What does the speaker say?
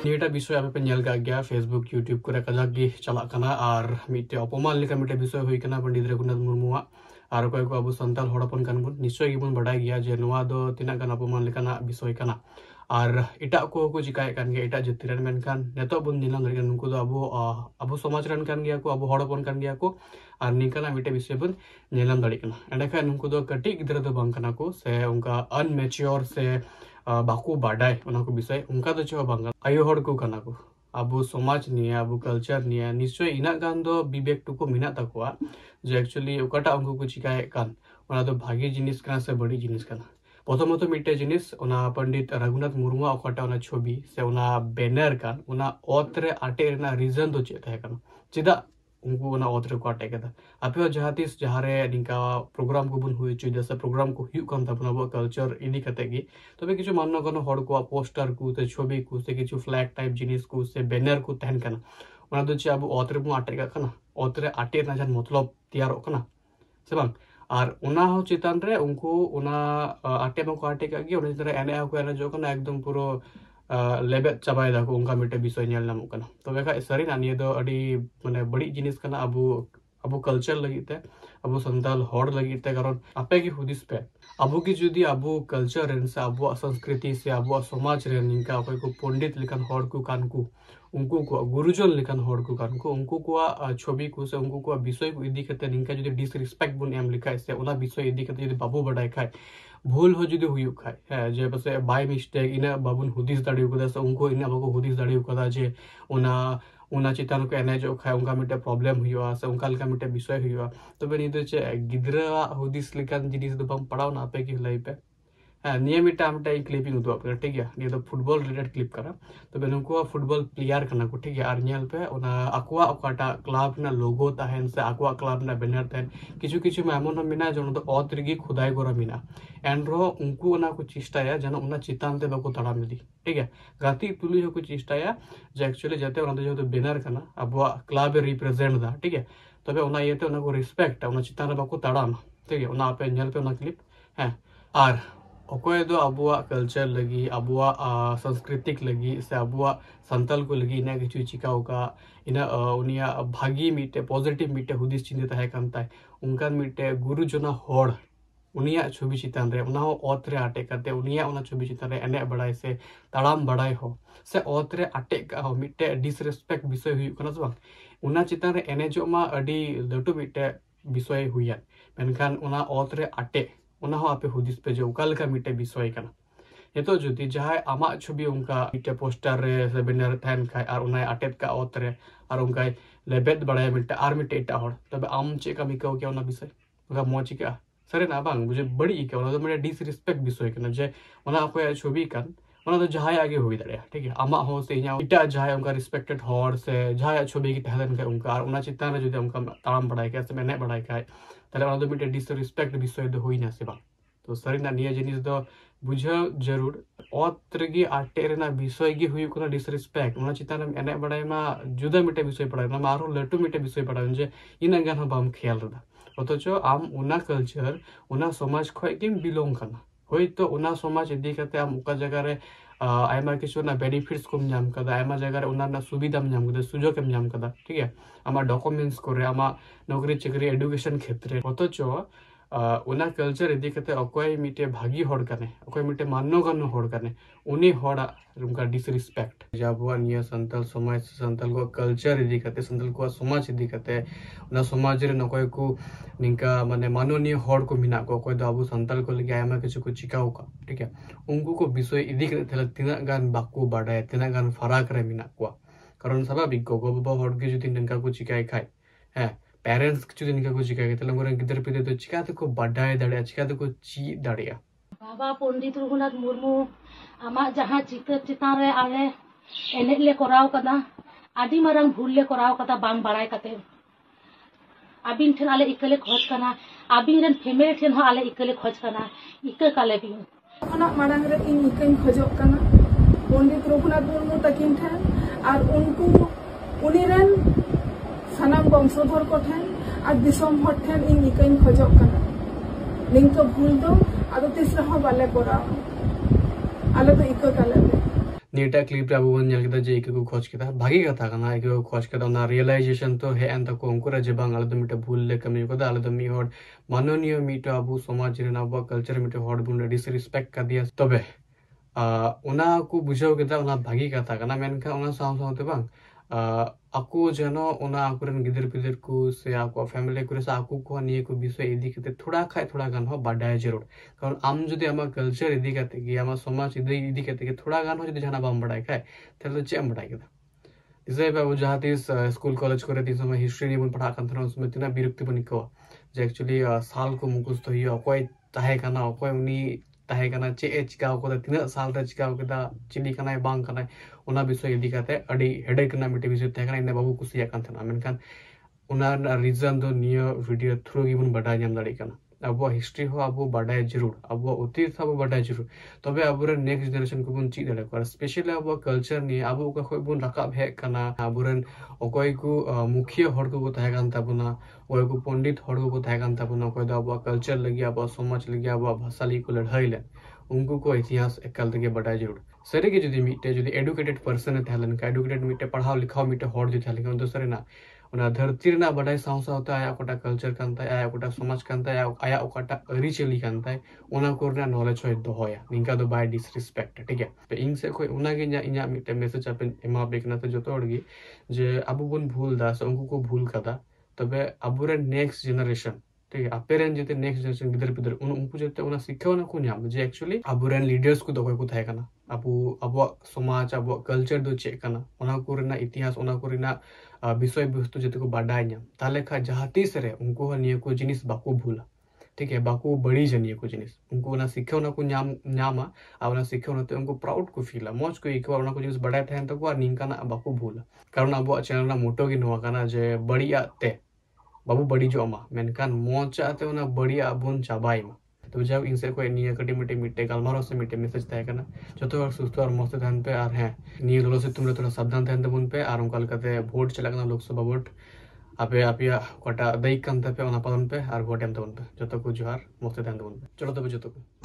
नियटा विषय आप पे नेल का गया फेसबुक यूट्यूब करे कजाक गी चला कना और मिटे अपमान लेका मिटे विषय हुई कना पंडित रघुनाथ मुर्मू और कोई को अब संताल हड़पन कान बुन निश्चय गिबुन बड़ाय गया जे नोआ दो तिना गान अपमान लेकाना विषय कना और इटा को चिकाय कान गया इटा जतिरन मेनखान नेतो बुन निलाम दरिगन नुकु दो अबो समाज रन कान गया को अबो हड़पन कान गया को और निकाना मिटे विषय बुन निलाम दरि कना एंडखान नुकु दो कटी गिदरा दो बांग कना को से उनका अनमेच्योर से बाकू बाडाय उनको विषय उनका तो चो बांग आयो हड़ को कना को अब समाज निये अब कल्चर निये निश्चय इना गान दो विवेक टुको मिना तकवा जो एक्चुअली ओकाटा उनको को चिकाय कान ओना दो भागी जिनिस काना से बड़ी जिनिस काना प्रथमत मिटे जिनिस ओना पंडित रघुनाथ मुर्मू ओकाटा ओना छवि से ओना बैनर कान ओना ओतरे आटे रेना रीजन दो चे तहे काना चिदा उनको ओना ओतरे को आटे केदा आपे जहातिस जहारे निका प्रोग्राम को बुन हुई चुई जैसे प्रोग्राम को हुई कान तबना बो कल्चर इदी कते गी तबे किछु माननो गनो हड़ को पोस्टर को ते छवि को से किछु फ्लैग टाइप जिनिस को से बैनर को तहन काना ओना दो चे अब ओतरे बो आटे का काना ओतरे आटे ना जन मतलब तैयार काना से बांग और ओना हो चितान रे उनको ओना आटे मको आटे का गी ओना तरह एने को एने जो काना एकदम पूरो लेबेट चाबाय दा को उनका मिटे विषय नेल नामो कना तबे का सरी ना निये दो अडी माने बड़ी जिनिस कना अबो कल्चर लगिते अबो संताल हड़ लगिते कारण आपे की हुदिस पे अबो की जुदी अबो कल्चर रेन से अबो संस्कृति से अबो समाज रेन निका अकोय को पंडित लिखन हड़ को कान को उनको को गुरुजन लिखन हड़ को कान को उनको को छवि को से उनको को विषय को इदी कते निका जुदी डिसरिस्पेक्ट बुन एम लिखा से ओना विषय इदी कते जुदी बाबू बडाय खाय भूल हो जुदी हुई खाय है जे बसे बाय मिस्टेक इना बाबुन हुदिस दाड़ी कदा से उनको इना बाबू हुदिस दाड़ी कदा जे ओना चितान को एने जो खाय उनका मिटे प्रॉब्लम हुआ से उनका लका मिटे विषय हुआ तबे नि दो चे गिद्रा हुदिस लिकान जिनिस दो बम पड़ाव ना पे की लाई पे नियमिता मिटे क्लिपिंग उदो आप ठीक है ये तो फुटबॉल रिलेटेड क्लिप करा तबे नुको फुटबॉल प्लेयर कना को ठीक है और नेल पे ओना अक्वा ओकाटा क्लब ना लोगो तहन से अक्वा क्लब ना बैनर तहन किछु किछु में एमन मिना जो तो ओतरिगी खुदाई गोरा मिना एनरो उनको ओना को चेष्टाया जन ओना चितान ते बको तड़ा मिली ठीक है गाती तुली को चेष्टाया जे एक्चुअली जते ओना जो तो बैनर कना अबवा क्लब रिप्रेजेंट दा ठीक है तबे ओना येते ओना को रिस्पेक्ट ओना चितान रे बको तड़ाम ठीक है ओना पे नेल पे ओना क्लिप है और अकोय दो अबुआ कल्चर लगी अबुआ सांस्कृतिक लगी से अबुआ संताल को लगी इना किछु चिकाओ का इना उनिया भागी मिटे पॉजिटिव मिटे हुदिस चिंता तहे कानताय उनका मिटे गुरुजना हड़ उनिया छवि चितान रे उना ओतरे आटे करते उनिया उना छवि चितान रे एने बड़ाय से ताड़ाम बड़ाय हो से ओतरे आटे का हो मिटे डिसरेस्पेक्ट विषय हुई कना बा उना चितान रे एने जो मा अडी लटू मिटे विषय हुइया मेनखान उना ओतरे आटे उना हो आपे हुदिस पे जो उका लका मिटे विषय कना हेतो जुदी जहाय आमा छवि उनका मिटे पोस्टर रे से बैनर तहन खाय और उना आटेत का ओतरे और उनका लेबेद बड़ाय मिटे और मिटे एटा हड़ तबे आम चे का मिको के उना विषय उनका मोची का सरे ना बांग मुझे बड़ी के उना तो मिटे डिसरिस्पेक्ट विषय कना जे उना अकोय छवि कान उना तो जहाय आगे हुई दड़या ठीक है आमा हो से इना इटा जहाय उनका रिस्पेक्टेड हड़ से जहाय छवि की तहन के उनका और उना चितान रे जुदी उनका ताम बड़ाय के से मेने बड़ाय खाय ताले उना तो मिटे डिसरिस्पेक्ट विषय दो होई ना से बा तो सरी ना निया जिनिस दो बुझा जरूर ओतरगी आटे रेना विषय गी हुई कोना डिसरिस्पेक्ट उना चितान एने बड़ाय मा जुदा मिटे विषय पड़ाय ना मारो लटू मिटे विषय पड़ाय जे इना गान हो बाम ख्याल रदा अथचो आम उना कल्चर उना समाज खय किम बिलोंग करना होय तो उना समाज इदी कते आम उका जगह रे आयमा किछु ना बेनिफिट्स को नाम कदा आयमा जगह रे उना ना सुविधा नाम कदा सुजोग एम नाम कदा ठीक है आमा डॉक्यूमेंट्स करे आमा नौकरी चाकरी एजुकेशन क्षेत्र अथचो उना कल्चर इदी कते अकोय मिटे भागी हड़ कने अकोय मिटे माननो गनो हड़ कने उनी हड़ा उनका डिसरिस्पेक्ट जाबवा निया संताल समाज संताल को कल्चर इदी कते संताल को समाज इदी कते उना समाज रे नकोय को निका माने माननीय हड़ को मिना को अकोय दो अबु संताल को लगे आयमा किछु को चिकाओ का ठीक है उनको को विषय इदी कते थला तिना गान बाकू बाडाय तिना गान फराक रे मिना को कारण स्वाभाविक गो बाबा हड़ के जुदी निका को चिकाय खाय है पेरेंट्स जुदी निका को चिकाय तले गोरे गिदर पिदे तो चिकाते को बाडाय दाड़े चिकाते को ची दाड़िया बाबा पंडित रघुनाथ मुर्मू आमा जहां चित्र चितान रे आले एने ले कराव कदा आदि मारंग भूल ले कराव कदा बांग बाड़ाय कते आबिन ठन आले इकले खोज कना आबिन रन फैमिली ठन आले इकले खोज कना इक काले भी ओना मारंग रे इन इकन खोजक कना पंडित रघुनाथ मुर्मू तकिन ठन और उनको उनिरन सनाम वंशधर को ठन और दिसम हट ठन इन इकन खोजक कना निंतो भूल दो आदो तीसरा हो बाले कोरा आले तो इको काले नीटा क्लिप रे अबो बन नेल केदा जे इके को खोज केदा भागी कथा कना इके को खोज केदा ना रियलाइजेशन तो हे एन तको उनको रे जे बांग आले दो मिटे भूल ले कमी को आले दो मी हड माननीय मिटे अबो समाज रे ना अबो कल्चर मिटे हड बुन डिसरिस्पेक्ट का दिया तबे उना को बुझाव केदा उना भागी कथा कना मेनका उना साव सावते बांग aku jeno ona akuren gidir pidir ku se aku family ku se aku ko niye ko bishoy edi kete thoda khai thoda gan ho badai jarur karon am jodi ama culture edi kate gi ama samaj edi kate gi thoda gan ho jodi jana bam badai khai tale che am badai keda इसलिए बाबू जहाँ तीस school college करे तीस समय history नहीं बन पढ़ा कर था उसमें इतना विरक्ति बनी को जो एक्चुअली साल को मुकुस तो ही कोई ताहे करना कोई उन्हीं ताहे करना चे चिकाओ को तीन साल तक चिकाओ के दा चिली करना है बांग करना है उन्हें विषय यदि कहते हैं अड़ी हेडेक करना मिटे विषय तय करना इन्हें बाबू कुछ या करते ना मेनकान उन्हें रीजन दो नियो वीडियो थ्रू की बन बढ़ा जाम लड़ी करना अब हिस्ट्री हो अब बढ़ाए जरूर अब अतीत अब बढ़ाए जरूर तब अब नेक्स्ट जनरेशन को बन चीज दे स्पेशली अब कल्चर नहीं अब खो बन रकाब हे करना अब अकय को मुखिया हड़ को तहे कान ताबुना अकय को पंडित हड़ को तहे कान ताबुना अकय दो अब कल्चर लगी अब समाज लगी अब भाषा लगी को लड़ाई ले उनको को इतिहास एकाल तक बढ़ाए जरूर सरे के जुदी मिटे जुदी एडुकेटेड पर्सन थेलन का एडुकेटेड मिटे पढ़ाओ लिखाओ मिटे हड़ जो थेलन तो सरे ना उना धरती रे ना बढ़ाई साव सावता आया कोटा कल्चर कानता आया कोटा समाज कानता आया ओकाटा अरिचली कानता उना कोरना नॉलेज होय दोया निका दो बाय डिसरिस्पेक्ट ठीक है पे इंग से कोई उना के इना मिटे मैसेज अपन एमा बेकना तो जतो अड़गी जे अबु बन भूल दा से उनको को भूल कदा तबे अबुरे नेक्स्ट जनरेशन ठीक है अपेरेन जते नेक्स्ट जनरेशन गिदर पिदर उनको जते उना शिक्षा ना को न्याम जे एक्चुअली अबुरेन लीडर्स को दो को थाय कना अब समाज अब कल्चर दो चेक कना उना कोरना इतिहास उना कोरना विषय वस्तु जते को बाडाय न्याम ताले खा जहां तीस रे उनको निये को जिनिस बाको भूला ठीक है बाको बड़ी जनिए को जिनिस उनको ना शिक्षा ना को न्यामा आ ना शिक्षा ना तो उनको प्राउड को फील मौज को एक बार ना को जिनिस बाडाय थायन तो को निंका ना बाको भूला कारण अब चैनल ना मोटो की नोवा कना जे बढ़िया ते बाबू बड़ी जो अमा मेनकान मौज आते उना बढ़िया बोन चाबाई मा तो जब इनसे कोई निये कटी मिटे मिटे गालमारो से मिटे मैसेज तय करना जो और सुस्त और मस्त ध्यान पे और हैं निये लोलो से तुमरे थोड़ा सावधान ध्यान दे पे और उनका कहते वोट चला करना लोकसभा वोट आपे आपिया कोटा दई कांता पे ओना पालन पे और वोट एम पे जो को जोहार मस्त ध्यान दे पे चलो तो जो